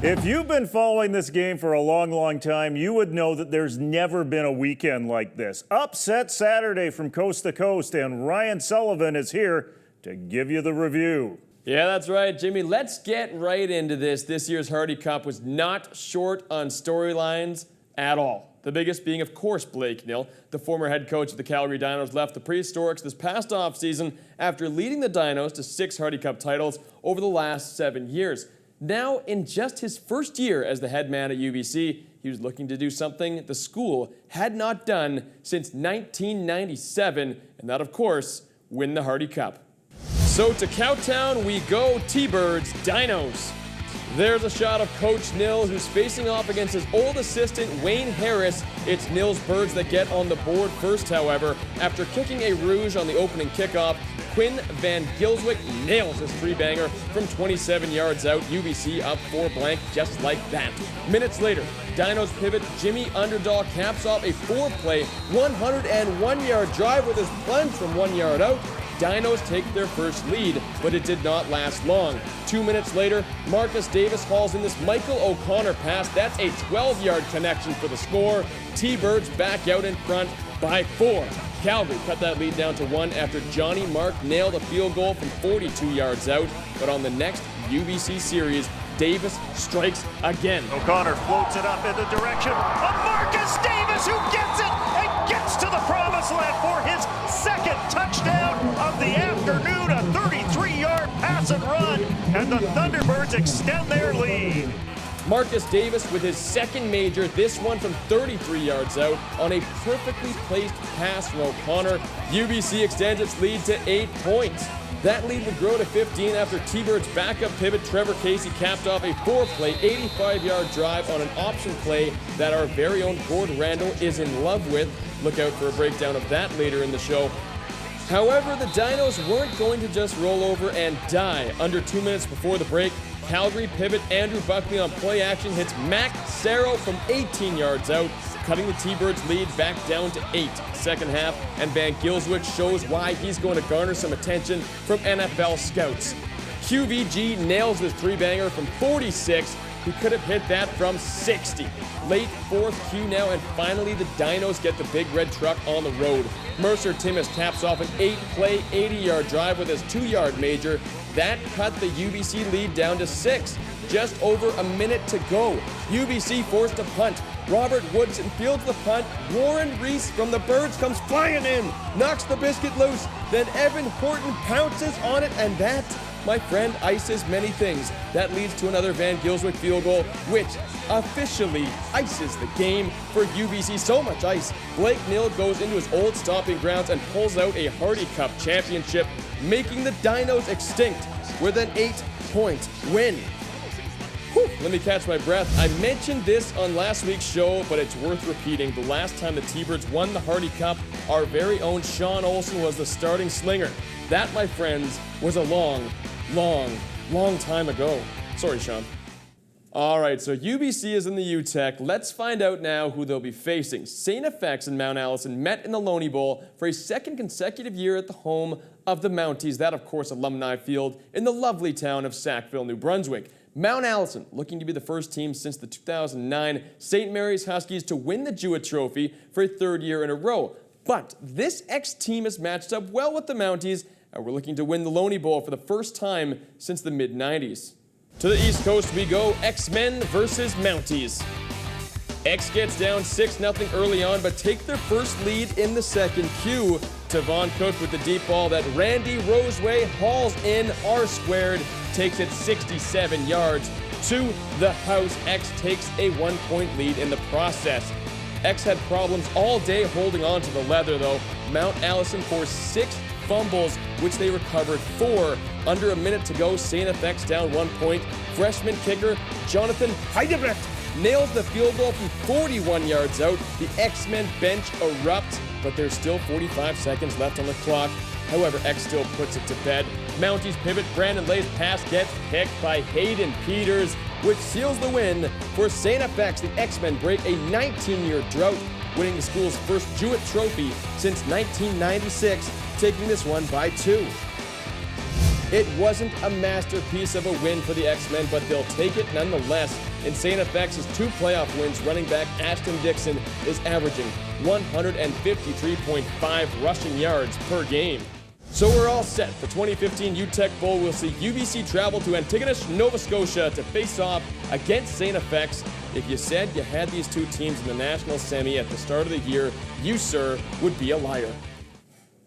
If you've been following this game for a long, long time, you would know that there's never been a weekend like this. Upset Saturday from coast to coast, and Ryan Sullivan is here to give you the review. Yeah, that's right, Jimmy. Let's get right into this. This year's Hardy Cup was not short on storylines at all. The biggest being, of course, Blake Nill. The former head coach of the Calgary Dinos left the Prehistorics this past offseason after leading the Dinos to 6 Hardy Cup titles over the last 7 years. Now, in just his first year as the head man at UBC, he was looking to do something the school had not done since 1997, and that, of course, win the Hardy Cup. So to Cowtown we go, T-Birds, Dinos. There's a shot of Coach Nill, who's facing off against his old assistant, Wayne Harris. It's Nill's Birds that get on the board first, however. After kicking a rouge on the opening kickoff, Quinn Van Gilswick nails his 3-banger from 27 yards out. UBC up 4-blank just like that. Minutes later, Dinos pivot Jimmy Underdahl caps off a 4-play, 101-yard drive with his plunge from 1 yard out. Dinos take their first lead, but it did not last long. 2 minutes later, Marcus Davis hauls in this Michael O'Connor pass. That's a 12-yard connection for the score. T-Birds back out in front by 4. Calgary cut that lead down to 1 after Johnny Mark nailed a field goal from 42 yards out. But on the next UBC series, Davis strikes again. O'Connor floats it up in the direction of Marcus Davis, who gets it and gets to the promised land for his second touchdown of the afternoon, a 33-yard pass and run, and the Thunderbirds extend their lead. Marcus Davis with his second major, this one from 33 yards out, on a perfectly placed pass from O'Connor. UBC extends its lead to 8 points. That lead would grow to 15 after T-Birds backup pivot Trevor Casey capped off a 4-play, 85-yard drive on an option play that our very own Gord Randall is in love with. Look out for a breakdown of that later in the show. However, the Dinos weren't going to just roll over and die. Under 2 minutes before the break, Calgary pivot Andrew Buckley on play action hits Mac Sarrow from 18 yards out, cutting the T-Birds lead back down to 8. Second half, and Van Gilswick shows why he's going to garner some attention from NFL scouts. QVG nails his 3-banger from 46. He could have hit that from 60. Late fourth Q now, and finally the Dinos get the big red truck on the road. Mercer Timmis caps off an 8-play, 80-yard drive with his 2-yard major. That cut the UBC lead down to 6. Just over a minute to go. UBC forced to punt. Robert Woodson fields the punt. Warren Reese from the Birds comes flying in, knocks the biscuit loose. Then Evan Horton pounces on it, and that, my friend, ices many things. That leads to another Van Gilswick field goal, which officially ices the game for UBC. So much ice, Blake Nill goes into his old stomping grounds and pulls out a Hardy Cup championship, making the Dinos extinct with an 8-point win. Whew, let me catch my breath. I mentioned this on last week's show, but it's worth repeating. The last time the T-Birds won the Hardy Cup, our very own Shawn Olson was the starting slinger. That, my friends, was a long time ago. Sorry, Shawn. All right, so UBC is in the UTEC. Let's find out now who they'll be facing. St. FX and Mount Allison met in the Loney Bowl for a second consecutive year at the home of the Mounties. That, of course, Alumni Field in the lovely town of Sackville, New Brunswick. Mount Allison looking to be the first team since the 2009 St. Mary's Huskies to win the Jewett Trophy for a 3rd year in a row. But this X-team is matched up well with the Mounties, and we're looking to win the Loney Bowl for the first time since the mid-90s. To the East Coast we go, X-Men versus Mounties. X gets down 6-0 early on, but take their first lead in the second Q. Tavon Cook with the deep ball that Randy Roseway hauls in R-squared, takes it 67 yards to the house. X takes a 1-point lead in the process. X had problems all day holding on to the leather, though. Mount Allison forced 6 fumbles, which they recovered 4. Under a minute to go, St. FX down 1 point. Freshman kicker Jonathan Heidebrecht nails the field goal from 41 yards out. The X-Men bench erupts, but there's still 45 seconds left on the clock. However, X still puts it to bed. Mounties pivot, Brandon Lay's pass gets picked by Hayden Peters, which seals the win for St. FX. The X-Men break a 19-year drought, winning the school's first Jewett Trophy since 1996, taking this one by 2. It wasn't a masterpiece of a win for the X-Men, but they'll take it nonetheless. In St. FX's 2 playoff wins, running back Ashton Dixon is averaging 153.5 rushing yards per game. So we're all set. The 2015 UTech Bowl will see UBC travel to Antigonish, Nova Scotia to face off against St. FX. If you said you had these two teams in the national semi at the start of the year, you, sir, would be a liar.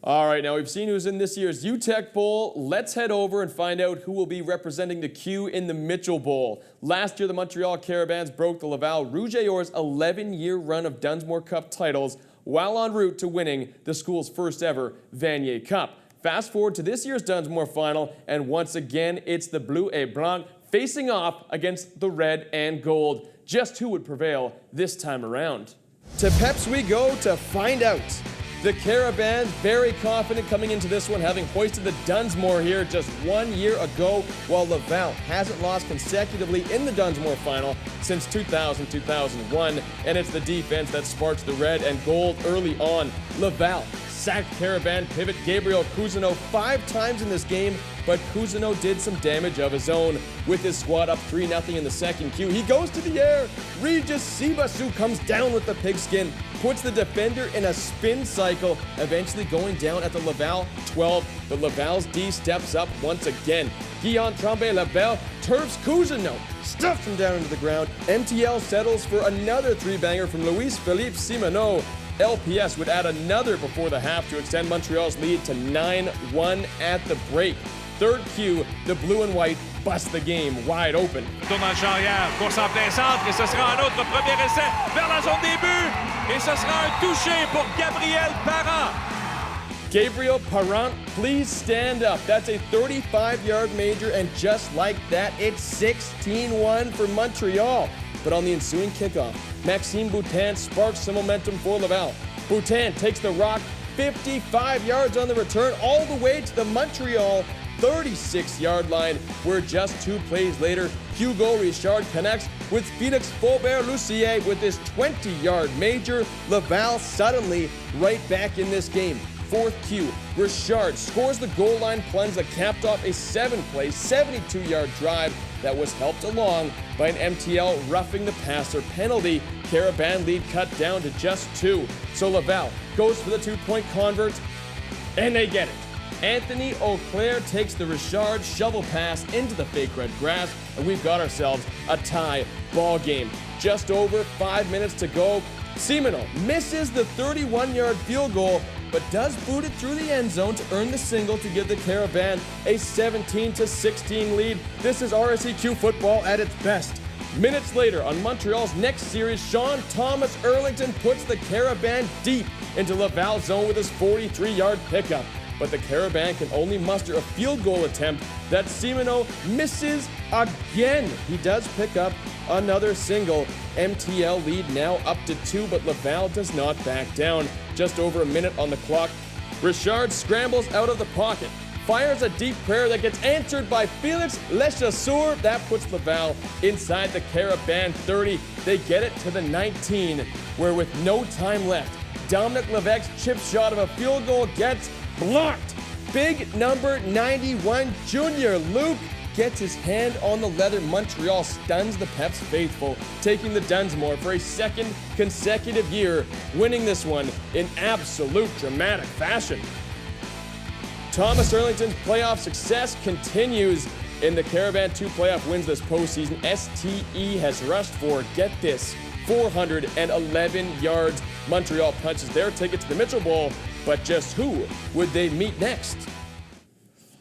All right, now we've seen who's in this year's UTech Bowl. Let's head over and find out who will be representing the Q in the Mitchell Bowl. Last year, the Montreal Caravans broke the Laval Rougeors' 11-year run of Dunsmore Cup titles while en route to winning the school's first ever Vanier Cup. Fast forward to this year's Dunsmore final, and once again, it's the Bleu et Blanc facing off against the Red and Gold. Just who would prevail this time around? To Peps we go to find out. The Caravans very confident coming into this one, having hoisted the Dunsmore here just 1 year ago, while Laval hasn't lost consecutively in the Dunsmore final since 2000-2001, and it's the defense that sparks the Red and Gold early on. Laval sacked Caravan pivot Gabriel Cousineau 5 times in this game, but Cousineau did some damage of his own. With his squad up 3-0 in the second Q, he goes to the air. Regis Sibasu comes down with the pigskin, puts the defender in a spin cycle, eventually going down at the Laval 12. The Laval's D steps up once again. Guillaume Tremblay-Labelle turfs Cousineau, stuffs him down into the ground. MTL settles for another 3-banger from Louis-Philippe Simoneau. LPS would add another before the half to extend Montreal's lead to 9-1 at the break. Third Q, the blue and white bust the game wide open. Tourne en charrière, course en plein centre, et ce sera un autre premier essai vers la zone des buts, et ce sera un touché pour Gabriel Parent. Gabriel Parent, please stand up. That's a 35-yard major, and just like that, it's 16-1 for Montreal. But on the ensuing kickoff, Maxime Boutin sparks some momentum for Laval. Boutin takes the rock 55 yards on the return all the way to the Montreal 36-yard line, where just 2 plays later, Hugo Richard connects with Felix Faubert-Lucier with this 20-yard major. Laval suddenly right back in this game. Fourth Q, Richard scores the goal line plunge that capped off a 7-play, 72-yard drive that was helped along by an MTL roughing the passer penalty. Caravan lead cut down to just 2. So Laval goes for the 2-point convert, and they get it. Anthony Auclair takes the Richard shovel pass into the fake red grass, and we've got ourselves a tie ball game. Just over 5 minutes to go. Simoneau misses the 31-yard field goal, but does boot it through the end zone to earn the single to give the Caravan a 17-16 lead. This is RSEQ football at its best. Minutes later, on Montreal's next series, Shawn Thomas Erlington puts the Caravan deep into Laval's zone with his 43-yard pickup. But the Caravan can only muster a field goal attempt that Simoneau misses again. He does pick up another single. MTL lead now up to 2, but Laval does not back down. Just over a minute on the clock, Richard scrambles out of the pocket, fires a deep prayer that gets answered by Felix Lechasseur. That puts Laval inside the Caravan 30. They get it to the 19, where with no time left, Dominic Levesque's chip shot of a field goal gets blocked. Big number 91, Junior Luke, gets his hand on the leather. Montreal stuns the Peps faithful, taking the Dunsmore for a second consecutive year, winning this one in absolute dramatic fashion. Thomas Erlington's playoff success continues. In the Caravan 2 playoff wins this postseason, STE has rushed for, get this, 411 yards. Montreal punches their ticket to the Mitchell Bowl, but just who would they meet next?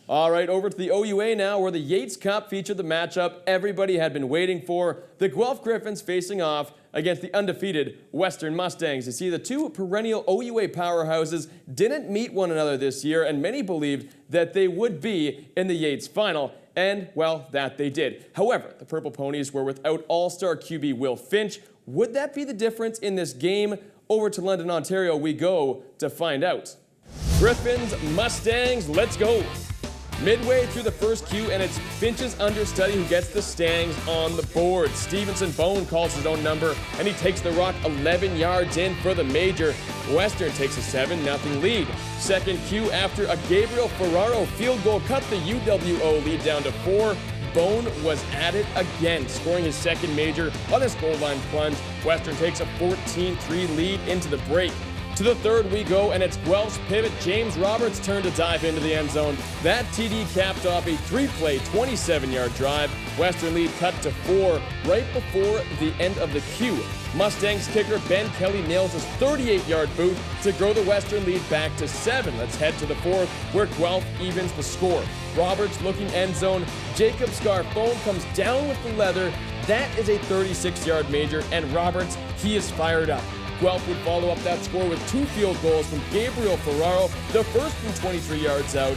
All right, over to the OUA now, where the Yates Cup featured the matchup everybody had been waiting for. The Guelph Griffins facing off against the undefeated Western Mustangs. You see, the two perennial OUA powerhouses didn't meet one another this year, and many believed that they would be in the Yates final. And, well, that they did. However, the Purple Ponies were without all-star QB Will Finch. Would that be the difference in this game? Over to London, Ontario we go to find out. Griffins, Mustangs, let's go. Midway through the first Q, and it's Finch's understudy who gets the Stangs on the board. Stevenson Bone calls his own number, and he takes the rock 11 yards in for the major. Western takes a 7-0 lead. Second Q, after a Gabriel Ferraro field goal cut the UWO lead down to 4. Bone was at it again, scoring his second major on this goal line plunge. Western takes a 14-3 lead into the break. To the third we go, and it's Guelph's pivot James Roberts' turn to dive into the end zone. That TD capped off a 3-play, 27-yard drive. Western lead cut to 4 right before the end of the queue. Mustangs kicker Ben Kelly nails his 38-yard boot to grow the Western lead back to 7. Let's head to the fourth, where Guelph evens the score. Roberts looking end zone. Jacob Scarfone comes down with the leather. That is a 36-yard major, and Roberts, he is fired up. Guelph would follow up that score with 2 field goals from Gabriel Ferraro, the first from 23 yards out,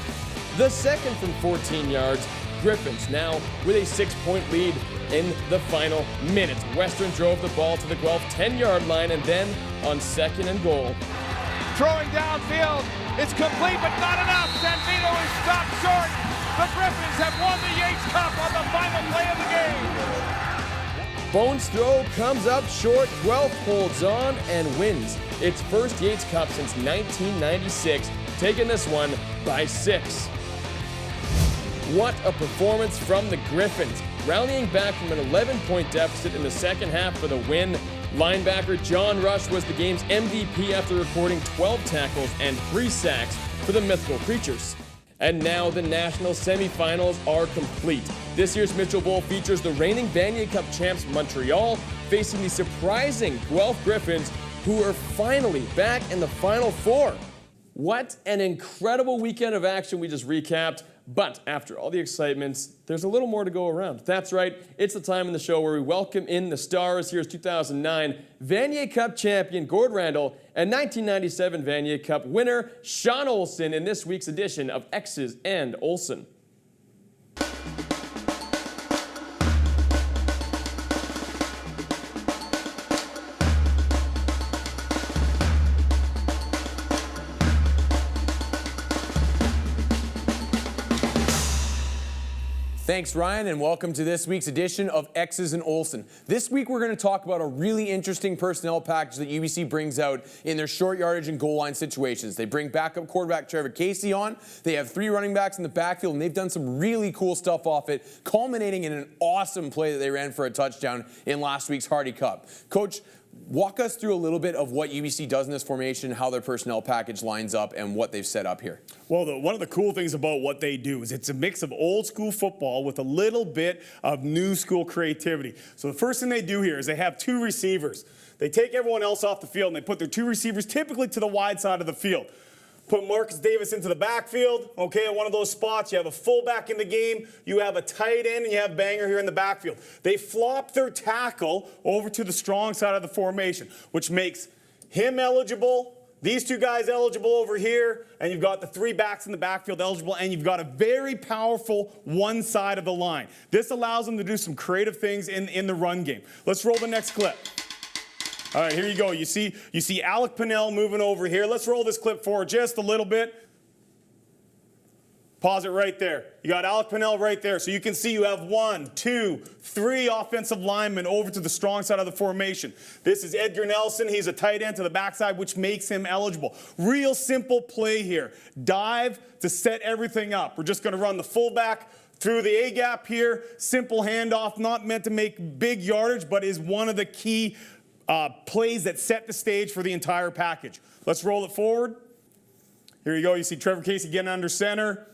the second from 14 yards. Griffins now with a 6-point lead in the final minutes. Western drove the ball to the Guelph 10-yard line, and then on 2nd and goal. Throwing downfield, it's complete but not enough. Sanvino is stopped short. The Griffins have won the Yates Cup on the final play of the game. Bone's throw comes up short. Guelph holds on and wins its first Yates Cup since 1996, taking this one by 6. What a performance from the Griffins, rallying back from an 11-point deficit in the second half for the win. Linebacker John Rush was the game's MVP after recording 12 tackles and 3 sacks for the mythical Creatures. And now the national semifinals are complete. This year's Mitchell Bowl features the reigning Vanier Cup champs Montreal facing the surprising Guelph Griffins, who are finally back in the Final Four. What an incredible weekend of action we just recapped. But after all the excitement, there's a little more to go around. That's right, it's the time in the show where we welcome in the stars. Here's 2009 Vanier Cup champion Gord Randall and 1997 Vanier Cup winner Shawn Olson in this week's edition of X's and Olson. Thanks, Ryan, and welcome to this week's edition of X's and Olson. This week, we're going to talk about a really interesting personnel package that UBC brings out in their short yardage and goal line situations. They bring backup quarterback Trevor Casey on. They have 3 running backs in the backfield, and they've done some really cool stuff off it, culminating in an awesome play that they ran for a touchdown in last week's Hardy Cup. Coach, walk us through a little bit of what UBC does in this formation, how their personnel package lines up, and what they've set up here. Well, one of the cool things about what they do is it's a mix of old school football with a little bit of new school creativity. So the first thing they do here is they have 2 receivers. They take everyone else off the field and they put their 2 receivers typically to the wide side of the field. Put Marcus Davis into the backfield, okay, at one of those spots. You have a fullback in the game, you have a tight end, and you have Banger here in the backfield. They flop their tackle over to the strong side of the formation, which makes him eligible, these 2 guys eligible over here, and you've got the 3 backs in the backfield eligible, and you've got a very powerful one side of the line. This allows them to do some creative things in the run game. Let's roll the next clip. All right, here you go. You see Alec Pinnell moving over here. Let's roll this clip forward just a little bit. Pause it right there. You got Alec Pinnell right there. So you can see you have 1, 2, 3 offensive linemen over to the strong side of the formation. This is Edgar Nelson. He's a tight end to the backside, which makes him eligible. Real simple play here. Dive to set everything up. We're just going to run the fullback through the A-gap here. Simple handoff, not meant to make big yardage, but is one of the key plays that set the stage for the entire package. Let's roll it forward. Here you go. You see Trevor Casey getting under center.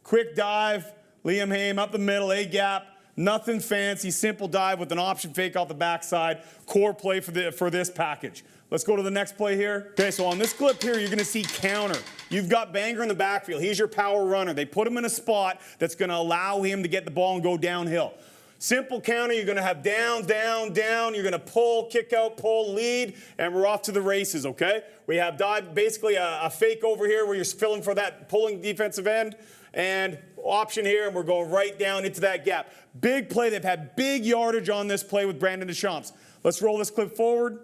Quick dive. Liam Haim up the middle, A-gap. Nothing fancy. Simple dive with an option fake off the backside. Core play for this package. Let's go to the next play here. Okay, so on this clip here, you're going to see counter. You've got Banger in the backfield. He's your power runner. They put him in a spot that's going to allow him to get the ball and go downhill. Simple counter, you're going to have down, down, down. You're going to pull, kick out, pull, lead, and we're off to the races, okay? We have dive, basically a fake over here where you're filling for that pulling defensive end, and option here, and we're going right down into that gap. Big play. They've had big yardage on this play with Brandon Deschamps. Let's roll this clip forward.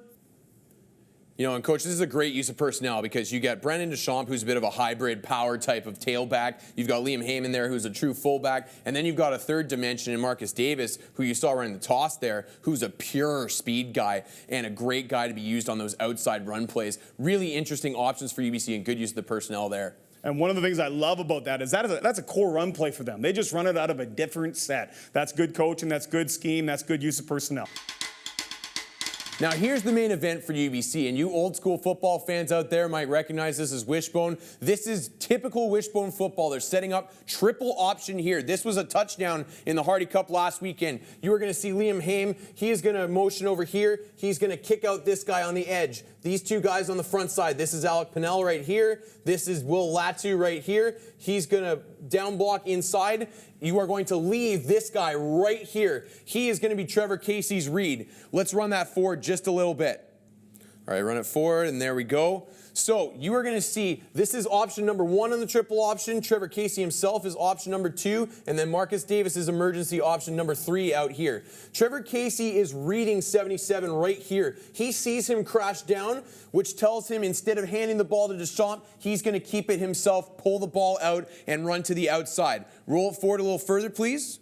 You know, and Coach, this is a great use of personnel because you got Brandon Deschamps, who's a bit of a hybrid power type of tailback. You've got Liam Haim in there, who's a true fullback. And then you've got a third dimension in Marcus Davis, who you saw running the toss there, who's a pure speed guy and a great guy to be used on those outside run plays. Really interesting options for UBC and good use of the personnel there. And one of the things I love about that is that's a core run play for them. They just run it out of a different set. That's good coaching, that's good scheme, that's good use of personnel. Now here's the main event for UBC, and you old school football fans out there might recognize this as wishbone. This is typical wishbone football. They're setting up triple option here. This was a touchdown in the Hardy Cup last weekend. You are going to see Liam Haim. He is going to motion over here. He's going to kick out this guy on the edge. These two guys on the front side. This is Alec Pennell right here. This is Will Latu right here. He's going to down block inside. You are going to leave this guy right here. He is going to be Trevor Casey's read. Let's run that forward just a little bit. All right, run it forward, and there we go. So you are going to see this is option number 1 on the triple option. Trevor Casey himself is option number 2, and then Marcus Davis is emergency option number 3 out here. Trevor Casey is reading 77 right here. He sees him crash down, which tells him instead of handing the ball to Deschamps, he's going to keep it himself, pull the ball out, and run to the outside. Roll it forward a little further, please.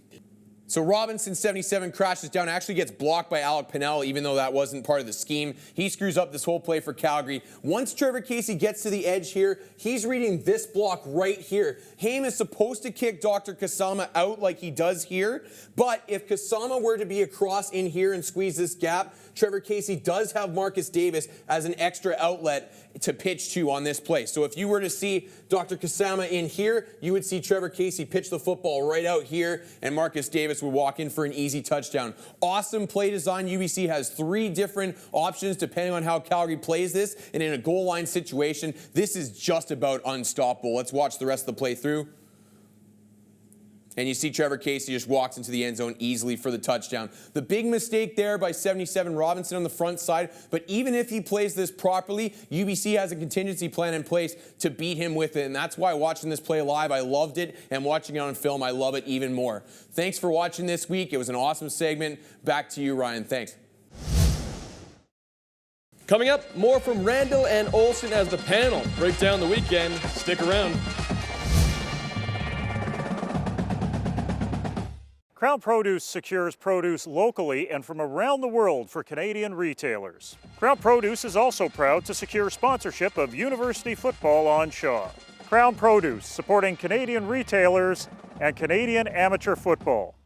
So Robinson, 77, crashes down, actually gets blocked by Alec Pennell, even though that wasn't part of the scheme. He screws up this whole play for Calgary. Once Trevor Casey gets to the edge here, he's reading this block right here. Haim is supposed to kick Dr. Kasama out like he does here, but if Kasama were to be across in here and squeeze this gap, Trevor Casey does have Marcus Davis as an extra outlet to pitch to on this play. So if you were to see Dr. Kasama in here, you would see Trevor Casey pitch the football right out here, and Marcus Davis would walk in for an easy touchdown. Awesome play design. UBC has 3 different options depending on how Calgary plays this, and in a goal line situation, this is just about unstoppable. Let's watch the rest of the play through. And you see Trevor Casey just walks into the end zone easily for the touchdown. The big mistake there by 77 Robinson on the front side, but even if he plays this properly, UBC has a contingency plan in place to beat him with it, and that's why watching this play live, I loved it, and watching it on film, I love it even more. Thanks for watching this week. It was an awesome segment. Back to you, Ryan. Thanks. Coming up, more from Randall and Olson as the panel break down the weekend. Stick around. Krown Produce secures produce locally and from around the world for Canadian retailers. Krown Produce is also proud to secure sponsorship of university football on Shaw. Krown Produce, supporting Canadian retailers and Canadian amateur football.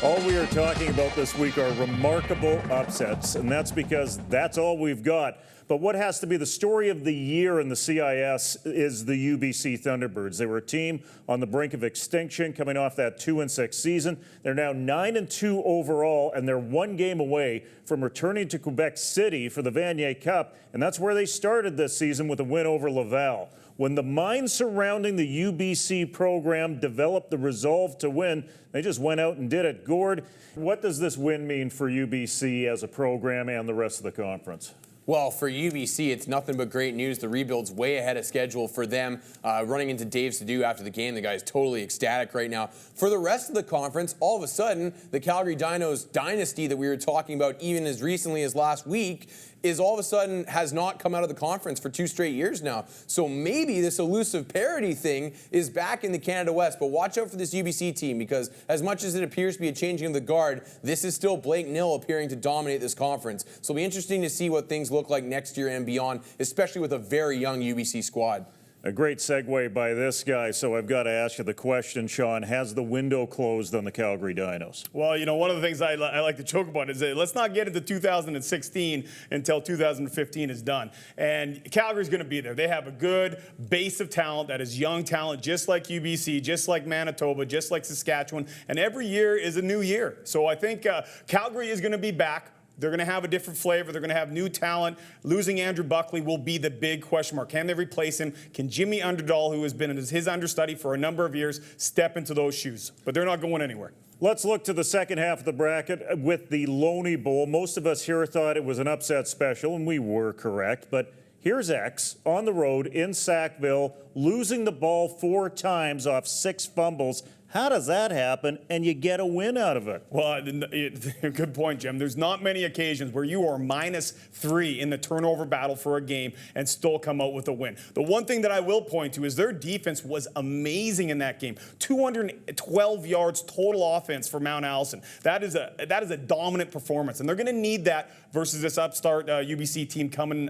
All we are talking about this week are remarkable upsets, and that's because that's all we've got. But what has to be the story of the year in the CIS is the UBC Thunderbirds. They were a team on the brink of extinction coming off that 2-6 season. They're now 9-2 overall, and they're 1 game away from returning to Quebec City for the Vanier Cup, and that's where they started this season with a win over Laval. When the mind surrounding the UBC program developed the resolve to win, they just went out and did it. Gord, what does this win mean for UBC as a program and the rest of the conference? Well, for UBC, it's nothing but great news. The rebuild's way ahead of schedule for them. Running into Dave Sidhu after the game, the guy's totally ecstatic right now. For the rest of the conference, all of a sudden, the Calgary Dinos dynasty that we were talking about even as recently as last week is all of a sudden has not come out of the conference for 2 straight years now. So maybe this elusive parity thing is back in the Canada West. But watch out for this UBC team, because as much as it appears to be a changing of the guard, this is still Blake Nill appearing to dominate this conference. So it'll be interesting to see what things look like next year and beyond, especially with a very young UBC squad. A great segue by this guy, so I've got to ask you the question, Shawn. Has the window closed on the Calgary Dinos? Well, you know, one of the things I like to joke about is that let's not get into 2016 until 2015 is done. And Calgary's going to be there. They have a good base of talent that is young talent, just like UBC, just like Manitoba, just like Saskatchewan. And every year is a new year. So I think Calgary is going to be back. They're going to have a different flavor. They're going to have new talent. Losing Andrew Buckley will be the big question mark. Can they replace him? Can Jimmy Underdahl, who has been his understudy for a number of years, step into those shoes? But they're not going anywhere. Let's look to the second half of the bracket with the Loney Bowl. Most of us here thought it was an upset special, and we were correct. But here's X on the road in Sackville, losing the ball 4 times off 6 fumbles. How does that happen and you get a win out of it? Well, good point, Jim. There's not many occasions where you are -3 in the turnover battle for a game and still come out with a win. The one thing that I will point to is their defense was amazing in that game. 212 yards total offense for Mount Allison. That is a dominant performance, and they're going to need that versus this upstart UBC team coming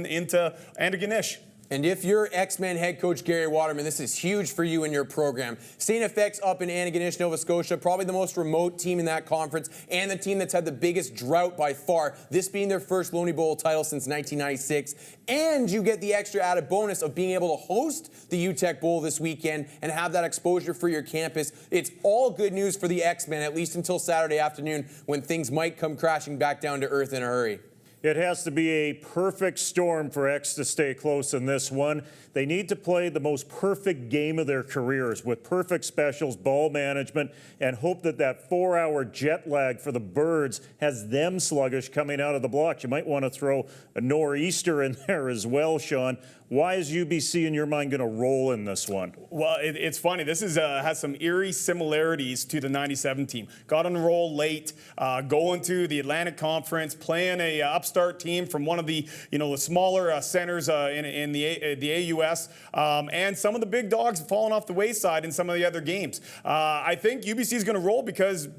into Antigonish. And if you're X-Men head coach Gary Waterman, this is huge for you and your program. St. FX up in Antigonish, Nova Scotia, probably the most remote team in that conference and the team that's had the biggest drought by far, this being their first Loney Bowl title since 1996. And you get the extra added bonus of being able to host the UTech Bowl this weekend and have that exposure for your campus. It's all good news for the X-Men, at least until Saturday afternoon when things might come crashing back down to earth in a hurry. It has to be a perfect storm for X to stay close in this one. They need to play the most perfect game of their careers with perfect specials, ball management, and hope that that 4-hour jet lag for the Birds has them sluggish coming out of the blocks. You might want to throw a nor'easter in there as well, Shawn. Why is UBC, in your mind, going to roll in this one? Well, it's funny. This has some eerie similarities to the '97 team. Got on the roll late, going to the Atlantic Conference, playing a upstart team from one of the the smaller centers in the AUS, and some of the big dogs have fallen off the wayside in some of the other games. I think UBC is going to roll because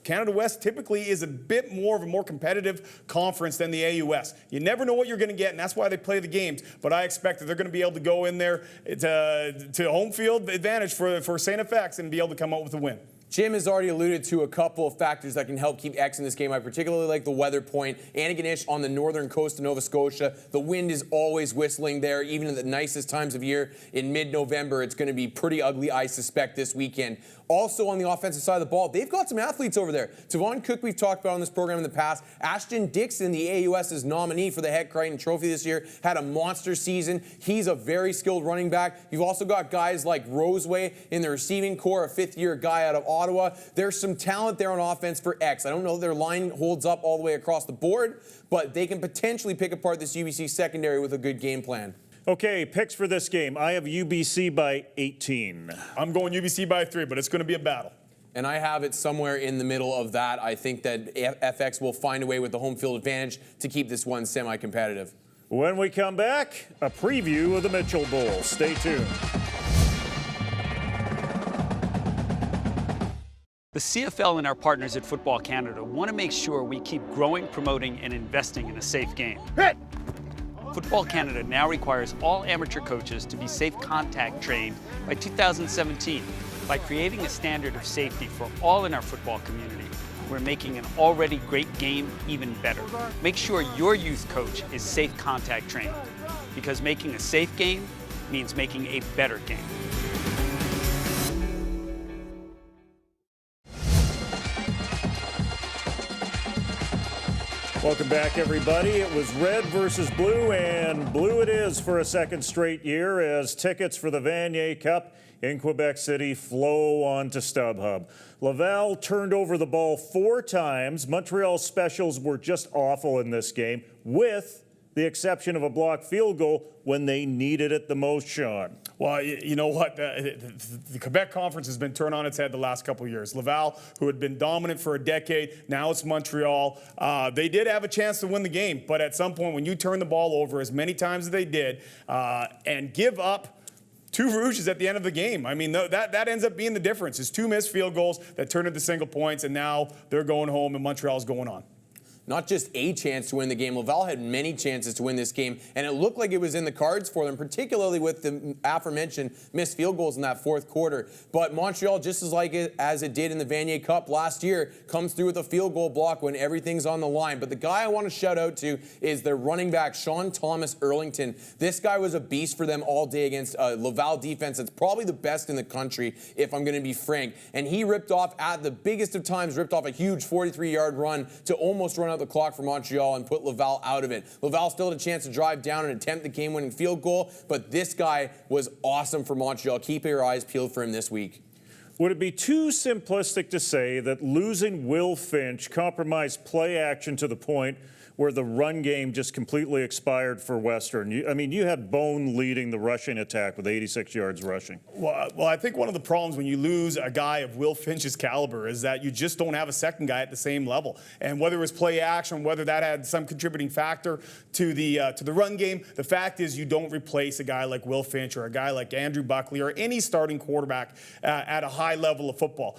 Canada West typically is a bit more of a more competitive conference than the AUS. You never know what you're going to get, and that's why they play the games. But I expect that they're going to be able to go in there to home field advantage for St. FX and be able to come out with a win. Jim has already alluded to a couple of factors that can help keep X in this game. I particularly like the weather point. Antigonish on the northern coast of Nova Scotia. The wind is always whistling there, even in the nicest times of year. In mid-November, it's going to be pretty ugly, I suspect, this weekend. Also on the offensive side of the ball, they've got some athletes over there. Tavon Cook, we've talked about on this program in the past. Ashton Dixon, the AUS's nominee for the Heck Crichton Trophy this year, had a monster season. He's a very skilled running back. You've also got guys like Roseway in the receiving core, a fifth-year guy out of Ottawa. There's some talent there on offense for X. I don't know if their line holds up all the way across the board, but they can potentially pick apart this UBC secondary with a good game plan. Okay, picks for this game. I have UBC by 18. I'm going UBC by 3, but it's going to be a battle. And I have it somewhere in the middle of that. I think that FX will find a way with the home field advantage to keep this one semi-competitive. When we come back, a preview of the Mitchell Bowl. Stay tuned. The CFL and our partners at Football Canada want to make sure we keep growing, promoting, and investing in a safe game. Hit! Football Canada now requires all amateur coaches to be safe contact trained by 2017. By creating a standard of safety for all in our football community, we're making an already great game even better. Make sure your youth coach is safe contact trained, because making a safe game means making a better game. Welcome back, everybody. It was red versus blue, and blue it is for a second straight year as tickets for the Vanier Cup in Quebec City flow on to StubHub. Laval turned over the ball 4 times. Montreal's specials were just awful in this game, with the exception of a blocked field goal when they needed it the most, Shawn. Well, you know what? The Quebec Conference has been turned on its head the last couple of years. Laval, who had been dominant for a decade, now it's Montreal. They did have a chance to win the game, but at some point when you turn the ball over as many times as they did and give up 2 rouges at the end of the game. I mean, that ends up being the difference. It's 2 missed field goals that turned into single points, and now they're going home and Montreal's going on. Not just a chance to win the game. Laval had many chances to win this game, and it looked like it was in the cards for them, particularly with the aforementioned missed field goals in that 4th quarter. But Montreal, just as it did in the Vanier Cup last year, comes through with a field goal block when everything's on the line. But the guy I want to shout out to is their running back, Shawn Earlington. This guy was a beast for them all day against a Laval defense that's probably the best in the country, if I'm going to be frank. And he ripped off, at the biggest of times, a huge 43-yard run to almost run out the clock for Montreal and put Laval out of it. Laval still had a chance to drive down and attempt the game-winning field goal, but this guy was awesome for Montreal. Keep your eyes peeled for him this week. Would it be too simplistic to say that losing Will Finch compromised play action to the point where the run game just completely expired for Western. You had Bone leading the rushing attack with 86 yards rushing. Well, I think one of the problems when you lose a guy of Will Finch's caliber is that you just don't have a second guy at the same level. And whether it was play action, whether that had some contributing factor to the run game, the fact is you don't replace a guy like Will Finch or a guy like Andrew Buckley or any starting quarterback at a high level of football.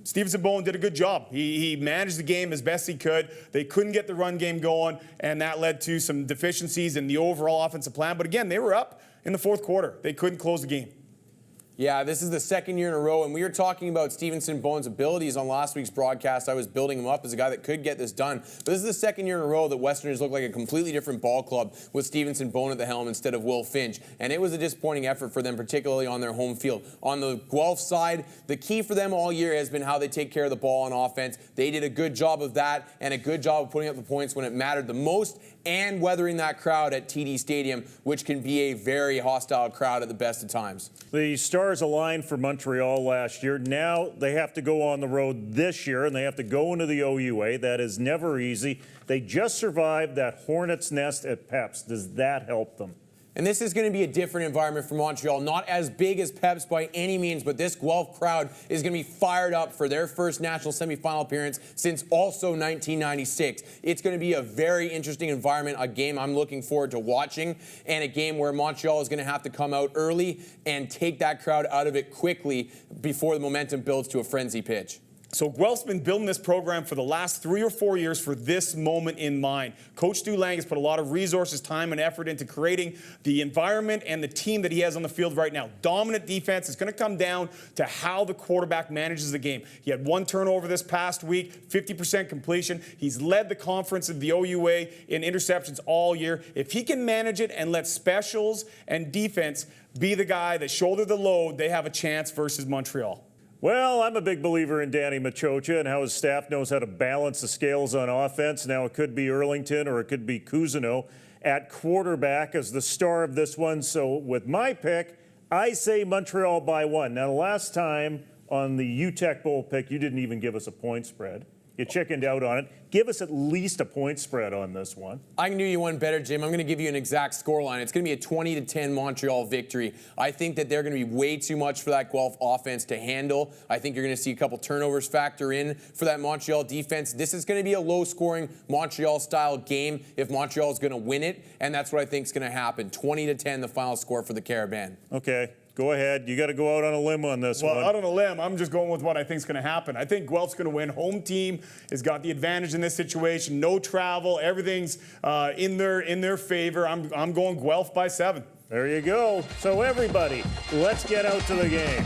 Stevenson Bowen did a good job. He managed the game as best he could. They couldn't get the run game going, and that led to some deficiencies in the overall offensive plan. But again, they were up in the fourth quarter. They couldn't close the game. Yeah, this is the second year in a row, and we were talking about Stevenson Bowen's abilities on last week's broadcast. I was building him up as a guy that could get this done. But this is the second year in a row that Westerners look like a completely different ball club with Stevenson Bowen at the helm instead of Will Finch. And it was a disappointing effort for them, particularly on their home field. On the Guelph side, the key for them all year has been how they take care of the ball on offense. They did a good job of that and a good job of putting up the points when it mattered the most and weathering that crowd at TD Stadium, which can be a very hostile crowd at the best of times. The stars aligned for Montreal last year. Now they have to go on the road this year, and they have to go into the OUA. That is never easy. They just survived that hornet's nest at Peps. Does that help them? And this is going to be a different environment for Montreal. Not as big as Peps by any means, but this Guelph crowd is going to be fired up for their first national semifinal appearance since also 1996. It's going to be a very interesting environment, a game I'm looking forward to watching, and a game where Montreal is going to have to come out early and take that crowd out of it quickly before the momentum builds to a frenzy pitch. So Guelph's been building this program for the last 3 or 4 years for this moment in mind. Coach Stu Lang has put a lot of resources, time, and effort into creating the environment and the team that he has on the field right now. Dominant defense is going to come down to how the quarterback manages the game. He had 1 turnover this past week, 50% completion. He's led the conference of the OUA in interceptions all year. If he can manage it and let specials and defense be the guy that shoulder the load, they have a chance versus Montreal. Well, I'm a big believer in Danny Machocha and how his staff knows how to balance the scales on offense. Now, it could be Erlington or it could be Cousineau at quarterback as the star of this one. So with my pick, I say Montreal by 1. Now, the last time on the UTEC Bowl pick, you didn't even give us a point spread. You chickened out on it. Give us at least a point spread on this one. I can do you one better, Jim. I'm going to give you an exact scoreline. It's going to be a 20-10 Montreal victory. I think that they're going to be way too much for that Guelph offense to handle. I think you're going to see a couple turnovers factor in for that Montreal defense. This is going to be a low-scoring Montreal-style game if Montreal is going to win it, and that's what I think is going to happen. 20-10, the final score for the Carabin. Okay. Go ahead. You got to go out on a limb on this one. Well, out on a limb, I'm just going with what I think is going to happen. I think Guelph's going to win. Home team has got the advantage in this situation. No travel. Everything's in their favor. I'm going Guelph by 7. There you go. So everybody, let's get out to the game.